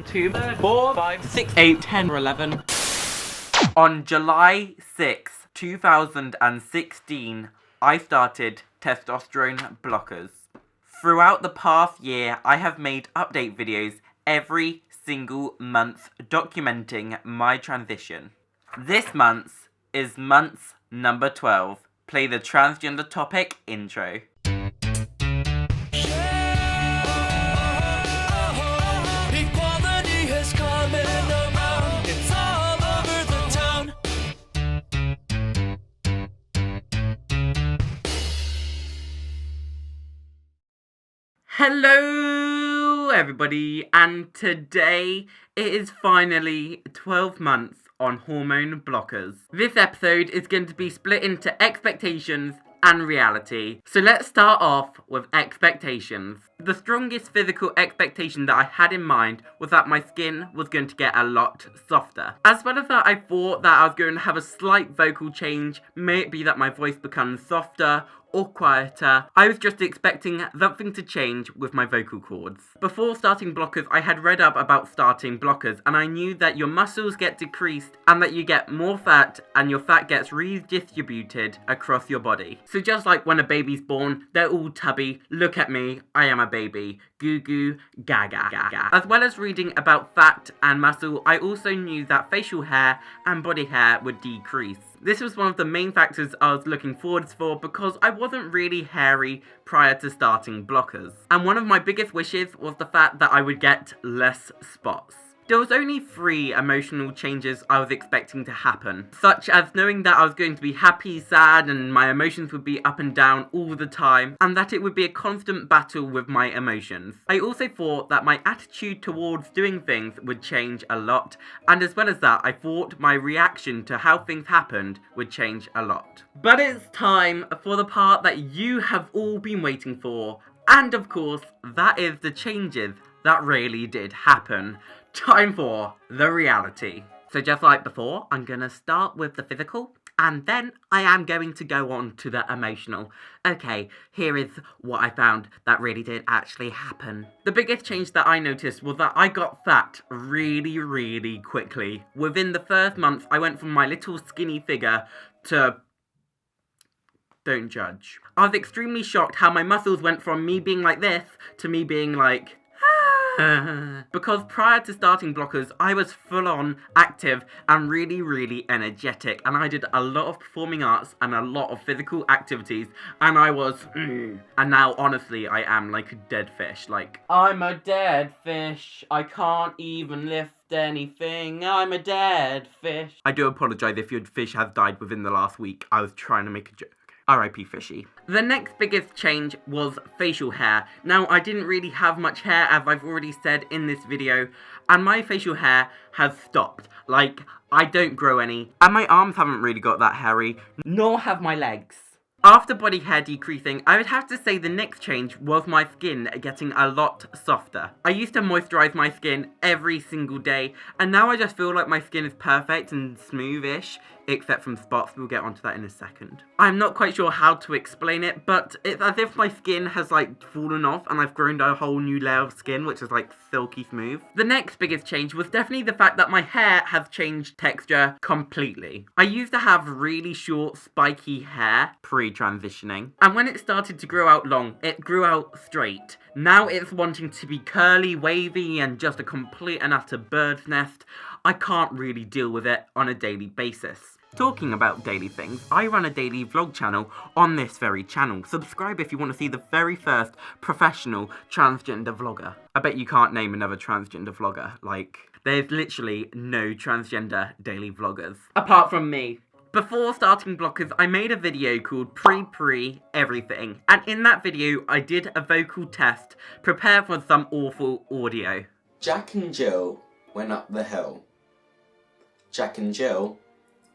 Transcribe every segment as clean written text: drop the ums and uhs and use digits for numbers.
1, 2, 4, 5, 6, 8, 10, 11. On July 6, 2016, I started testosterone blockers. Throughout the past year, I have made update videos every single month documenting my transition. This month is month number 12. Play the transgender topic intro. Hello everybody, and today it is finally 12 months on hormone blockers. This episode is going to be split into expectations and reality. So let's start off with expectations. The strongest physical expectation that I had in mind was that my skin was going to get a lot softer. As well as that, I thought that I was going to have a slight vocal change. May it be that my voice becomes softer or quieter. I was just expecting something to change with my vocal cords. Before starting blockers, I had read up about starting blockers, and I knew that your muscles get decreased and that you get more fat and your fat gets redistributed across your body. So just like when a baby's born, they're all tubby. Look at me, I am a baby. Goo goo, gaga, gaga. As well as reading about fat and muscle, I also knew that facial hair and body hair would decrease. This was one of the main factors I was looking forwards for because I wasn't really hairy prior to starting blockers. And one of my biggest wishes was the fact that I would get less spots. There was only 3 emotional changes I was expecting to happen, such as knowing that I was going to be happy, sad, and my emotions would be up and down all the time, and that it would be a constant battle with my emotions. I also thought that my attitude towards doing things would change a lot, and as well as that, I thought my reaction to how things happened would change a lot. But it's time for the part that you have all been waiting for, and of course, that is the changes that really did happen. Time for the reality. So just like before, I'm going to start with the physical, and then I am going to go on to the emotional. Okay, here is what I found that really did actually happen. The biggest change that I noticed was that I got fat really quickly. Within the first month, I went from my little skinny figure to... don't judge. I was extremely shocked how my muscles went from me being like this to me being like... because prior to starting blockers, I was full on active and really energetic, and I did a lot of performing arts and a lot of physical activities, and I was and now honestly I am like a dead fish. Like, I'm a dead fish, I can't even lift anything, I'm a dead fish. I do apologise if your fish has died within the last week. I was trying to make a joke. R.I.P. Fishy. The next biggest change was facial hair. Now, I didn't really have much hair, as I've already said in this video, and my facial hair has stopped. Like, I don't grow any, and my arms haven't really got that hairy, nor have my legs. After body hair decreasing, I would have to say the next change was my skin getting a lot softer. I used to moisturize my skin every single day, and now I just feel like my skin is perfect and smoothish, except from spots. We'll get onto that in a second. I'm not quite sure how to explain it, but it's as if my skin has like fallen off and I've grown a whole new layer of skin, which is like silky smooth. The next biggest change was definitely the fact that my hair has changed texture completely. I used to have really short, spiky hair pre-transitioning, and when it started to grow out long, it grew out straight. Now it's wanting to be curly, wavy, and just a complete and utter bird's nest. I can't really deal with it on a daily basis. Talking about daily things, I run a daily vlog channel on this very channel. Subscribe if you want to see the very first professional transgender vlogger. I bet you can't name another transgender vlogger. Like, there's literally no transgender daily vloggers. Apart from me. Before starting blockers, I made a video called Pre Everything. And in that video, I did a vocal test, prepare for some awful audio. Jack and Jill went up the hill. Jack and Jill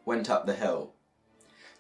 went up the hill.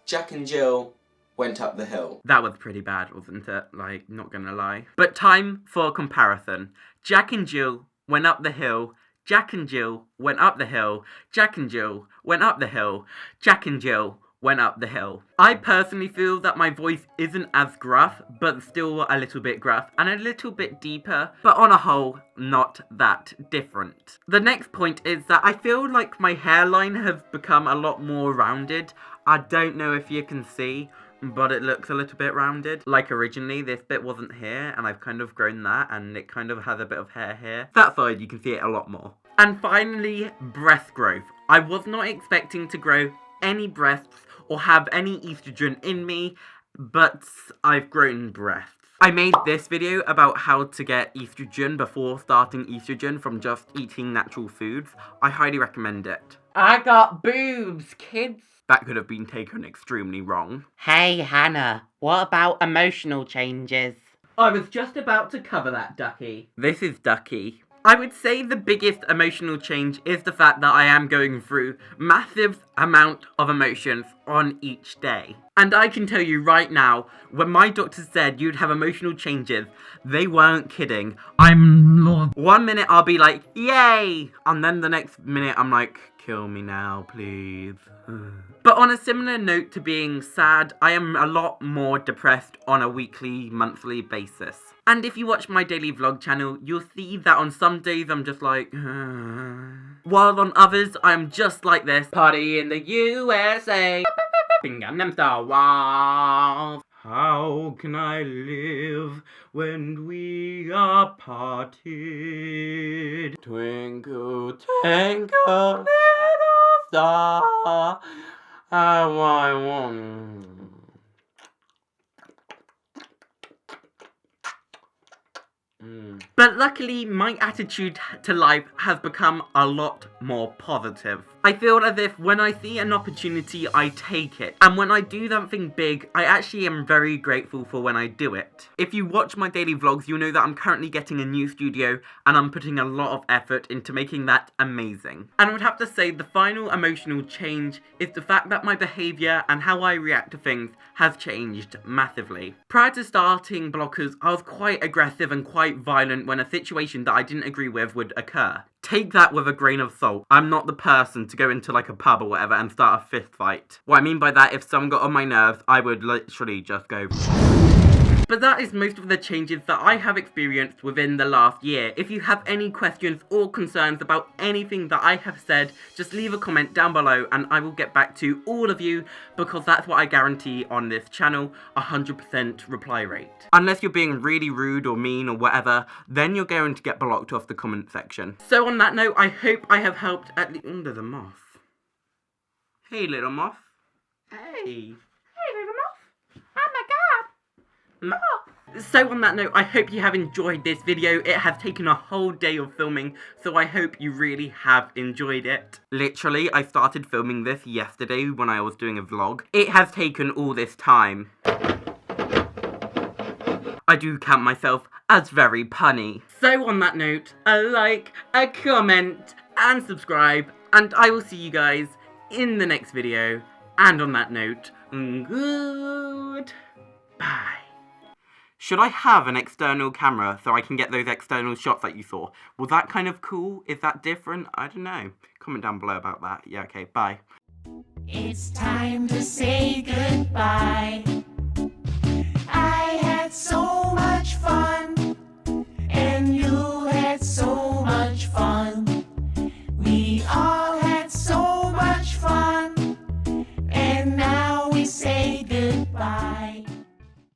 Jack and Jill went up the hill. That was pretty bad, wasn't it? Like, not gonna lie. But time for a comparison. Jack and Jill went up the hill. Jack and Jill went up the hill. Jack and Jill went up the hill. Jack and Jill went up the hill. I personally feel that my voice isn't as gruff, but still a little bit gruff and a little bit deeper, but on a whole, not that different. The next point is that I feel like my hairline has become a lot more rounded. I don't know if you can see, but it looks a little bit rounded. Like originally, this bit wasn't here, and I've kind of grown that, and it kind of has a bit of hair here. That side, you can see it a lot more. And finally, breast growth. I was not expecting to grow any breasts or have any estrogen in me, but I've grown breasts. I made this video about how to get estrogen before starting estrogen from just eating natural foods. I highly recommend it. I got boobs, kids. That could have been taken extremely wrong. Hey, Hannah, what about emotional changes? I was just about to cover that, Ducky. This is Ducky. I would say the biggest emotional change is the fact that I am going through massive amount of emotions on each day. And I can tell you right now, when my doctor said you'd have emotional changes, they weren't kidding. One minute I'll be like, yay! And then the next minute I'm like, kill me now, please. But on a similar note to being sad, I am a lot more depressed on a weekly, monthly basis. And if you watch my daily vlog channel, you'll see that on some days I'm just like, while on others I'm just like this. Party in the USA. Gangnam Style. Wow. How can I live when we are parted? Twinkle, twinkle, little star, how I want. But luckily, my attitude to life has become a lot more positive. I feel as if when I see an opportunity, I take it. And when I do something big, I actually am very grateful for when I do it. If you watch my daily vlogs, you'll know that I'm currently getting a new studio and I'm putting a lot of effort into making that amazing. And I would have to say the final emotional change is the fact that my behaviour and how I react to things has changed massively. Prior to starting Blockers, I was quite aggressive and quite violent when a situation that I didn't agree with would occur. Take that with a grain of salt. I'm not the person to go into like a pub or whatever and start a fist fight. What I mean by that, if someone got on my nerves, I would literally just go. But that is most of the changes that I have experienced within the last year. If you have any questions or concerns about anything that I have said, just leave a comment down below and I will get back to all of you, because that's what I guarantee on this channel, 100% reply rate. Unless you're being really rude or mean or whatever, then you're going to get blocked off the comment section. So on that note, I hope I have helped at least. Oh, there's a moth. Hey, little moth. Hey. Hey, little moth. Oh my god. So on that note, I hope you have enjoyed this video. It has taken a whole day of filming, so I hope you really have enjoyed it. Literally, I started filming this yesterday when I was doing a vlog. It has taken all this time. I do count myself as very punny. So on that note, a like, a comment, and subscribe, and I will see you guys in the next video. And on that note, goodbye. Should I have an external camera so I can get those external shots that you saw? Was that kind of cool? Is that different? I don't know. Comment down below about that. Yeah, okay, bye. It's time to say goodbye. I had so much fun.